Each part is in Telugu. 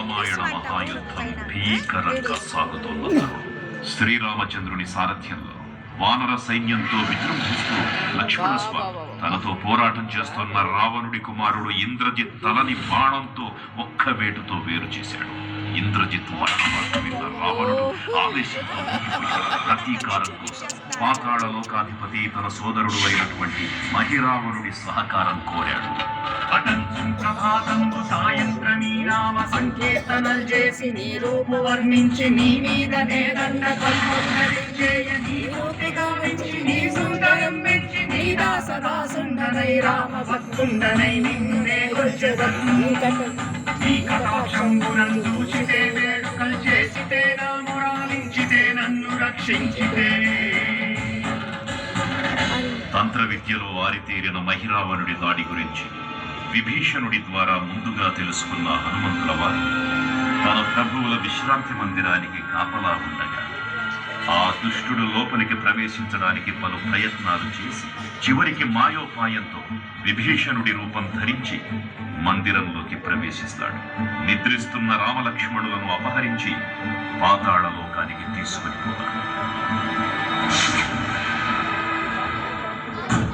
రామాయణ మహాయుద్ధం భీకరంగా సాగుతోన్న తరుణం శ్రీరామచంద్రుని సారథ్యంలో వానర సైన్యంతో విజృంభిస్తూ లక్ష్మణస్వామి తనతో పోరాటం చేస్తున్న రావణుడి కుమారుడు ఇంద్రజిత్ తలని బాణంతో ఒక్క వేటుతో వేరు చేశాడు. ఇంద్రజిత్ మరణవార్త విన్న రావణుడు ఆవేశంతో ప్రతీకారం కోసం పాతాళ లోకాధిపతి తన సోదరుడు అయినటువంటి మహిరావణుడి సహకారం కోరాడు. సాయంత్రమీ రామ సంకీర్తనలు చేసి నీ రూపు వర్ణించి నీ మీద నేదన్న నీ సుందరం మెచ్చి నీ దాసదాసుండనై రామ భక్తుండనై నిన్నే నీ కటాక్షంబునం చూచితే వేడుకలు చేసితే రామురాలించితే నన్ను రక్షించితే. తంత్ర విద్యలో ఆరితేరిన మహిరావణుడి దాడి గురించి విభీషణుడి ద్వారా ముందుగా తెలుసుకున్న హనుమంతుల వారు తన ప్రభువుల విశ్రాంతి మందిరానికి కాపలా ఉండగా ఆ దుష్టుడు లోపలికి ప్రవేశించడానికి పలు ప్రయత్నాలు చేసి చివరికి మాయోపాయంతో విభీషణుడి రూపం ధరించి మందిరంలోకి ప్రవేశిస్తాడు. నిద్రిస్తున్న రామలక్ష్మణులను అపహరించి పాతాళ లోకానికి తీసుకునిపోతాడు.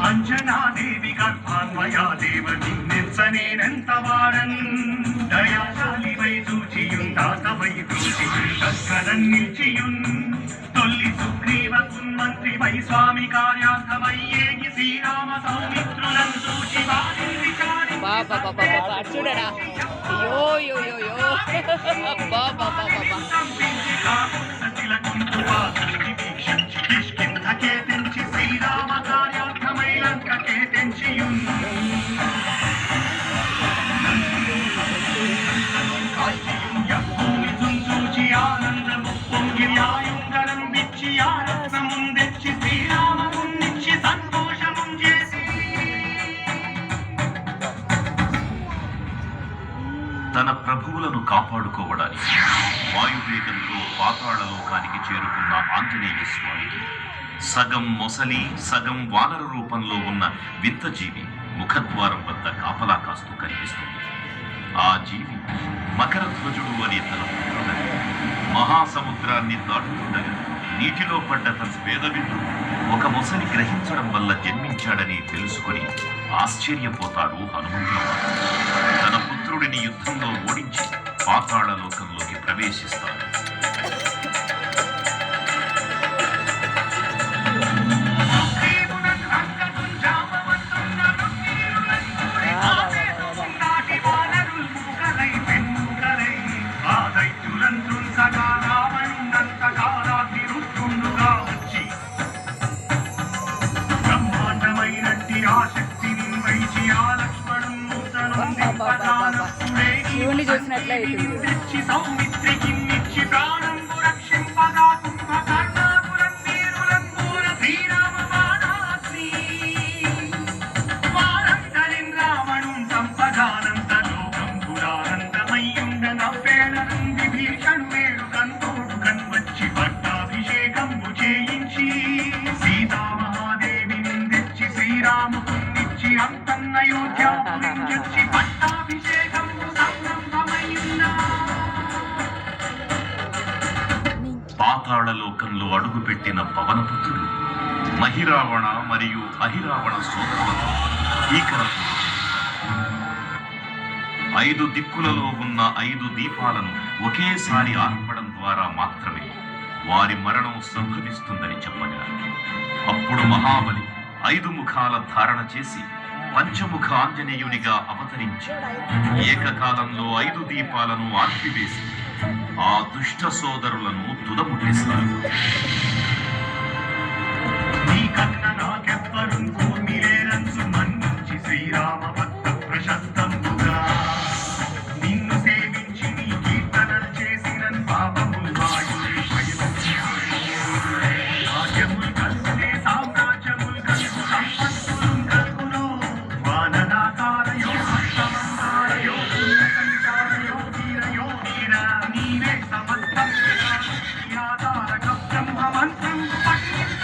అంజనాదేవి గర్భాన్వయాదేవ నిన్నెంత వాడన్ దయాశాలి వై చూచియుందాతవై చూచి కక్కరన్ నిల్చియున్ తొల్లి సుగ్రీవకున్ మంత్రి వై స్వామి కార్యార్థమయ్యేగి శ్రీరామ సౌమిత్రులను చూచి వారిని విచారి చూడరా శ్రీరామ కార్యార్థమై లంకకే తెంచియున్ చూచి ఆనందము పొంగి ఆయుంగరం విచ్చి ఆరత్నము తెచ్చి శ్రీరామమునిచ్చి సంతోషము చేసి తన ప్రభువులను కాపాడుకోవడానికి వాయువేగంతో పాతాళ లోకానికి చేరుకున్న ఆంజనేయ స్వామికి సగం మొసలి సగం వానర రూపంలో ఉన్న వింత జీవి ముఖద్వారం వద్ద కాపలా కాస్తూ కనిపిస్తుంది. ఆ జీవి మకరధ్వజుడు అనే తన పుత్రుడని మహాసముద్రాన్ని దాటుతుండగా నీటిలో పడ్డ తన వేదవిందుడు ఒక మొసలి గ్రహించడం వల్ల జన్మించాడని తెలుసుకొని ఆశ్చర్యపోతారు హనుమంతుల వారు. తన పుత్రుడిని యుద్ధంలో ఓడించి పాతాళ లోకంలోకి ప్రవేశిస్తారు. శివుని చూసినట్లయితే పాతాళ లోకంలో అడుగుపెట్టిన పవనపుత్రుడు మహిరావణ మరియు అహిరావణ సోదరులతో భీకరత 5 దిక్కులలో ఉన్న 5 దీపాలను ఒకేసారి ఆర్పడం ద్వారా మాత్రమే వారి మరణం సంభవిస్తుందని చెప్పగా అప్పుడు మహాబలి 5 ముఖాల ధారణ చేసి పంచముఖ ఆంజనేయునిగా అవతరించి ఏకకాలంలో 5 దీపాలను ఆర్పివేసి ఆ దుష్ట సోదరులను తుదముట్టిస్తారు. శ్రీరామ భక్త ప్రశస్తంగా నిన్ను సేవించి నీ కీర్తనలు చేసిన పాపములు రాజ్యములు కలిసే సామ్రాజ్యములు కలుగు సంపత్తులు కలుగును వానదాతారయో సప్తమంతారయో సంచారయో వీరయో వీర నీవే సమస్తం ఆధారక బ్రహ్మ మంత్రం పఠించ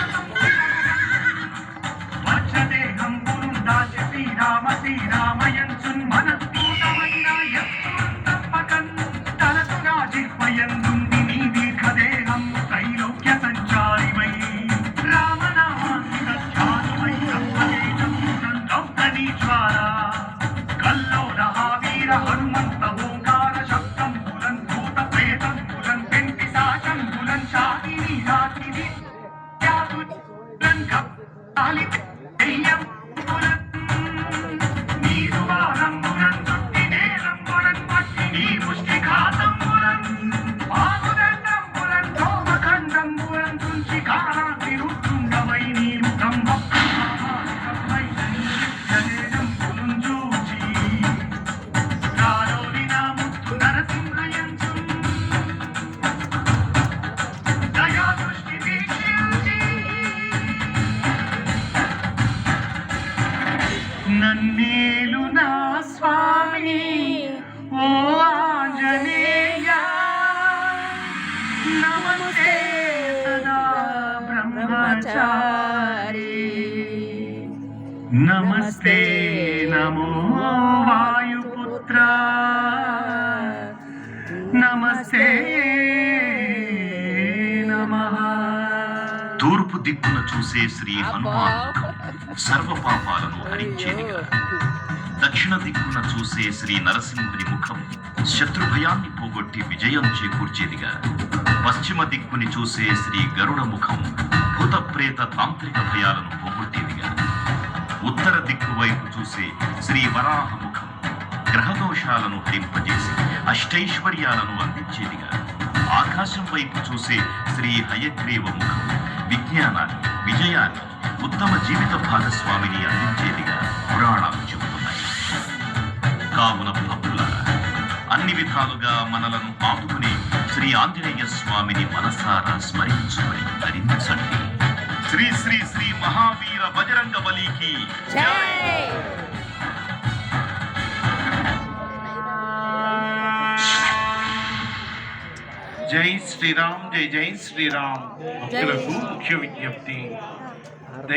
హనుమంత ఓంకార శబ్దంబులం భూత ప్రేతంబులం పెంటి సాశంబులం శాతిని రాతిని యాతులం కప్పాలి దెయ్యంబులం నీరువారంబులం చుట్టి నేలంబులం పట్టి నీ ముష్టి ఘాతంబులం ఆముదండంబులం తోమఖండంబులం తుంచి కారాన్ని రుట్టుండవై నీరు కంబప్పై జనేనంబులం చూచి రాలోని నా ముత్తు నరసింహయంచు దయా దృష్టి వీక్షించి నన్నేలు నా స్వామి ఓ ఆంజనేయ నమస్తే సదా బ్రహ్మచారి నమస్తే నమో వాయుపుత్ర నమస్తే నమః తూర్పు దిక్కున చూసే శ్రీ హనుమాన్ ముఖం సర్వ పాపాలను హరించేదిగా, దక్షిణ దిక్కున చూసే శ్రీ నరసింహుని ముఖం శత్రు భయాన్ని పోగొట్టి విజయం చేకూర్చేదిగా, పశ్చిమ దిక్కుని చూసే శ్రీ గరుడ ముఖం భూత ప్రేత తాంత్రిక భయాలను పోగొట్టేదిగా, ఉత్తర దిక్కు వైపు చూసే శ్రీ వరాహ ముఖం గ్రహదోషాలను హరింపజేసి అష్టైశ్వర్యాలను అందించేదిగా, ఆకాశం వైపు చూసే శ్రీ హయగ్రీవ ముఖం విజ్ఞానాన్ని, విజయాన్ని, ఉత్తమ జీవిత భాగస్వామిని అందించేదిగా పురాణాలు చెబుతున్నాయి. కావున భక్తులారా, అన్ని విధాలుగా మనలను ఆదుకునే శ్రీ ఆంజనేయ స్వామిని మనసారా స్మరించుకొని ధరించండి. శ్రీ శ్రీ శ్రీ మహావీర బజరంగ బలికి జై. జై శ్రీరామ్, జై జై శ్రీరామ్. భక్తులకు ముఖ్య విజ్ఞప్తి,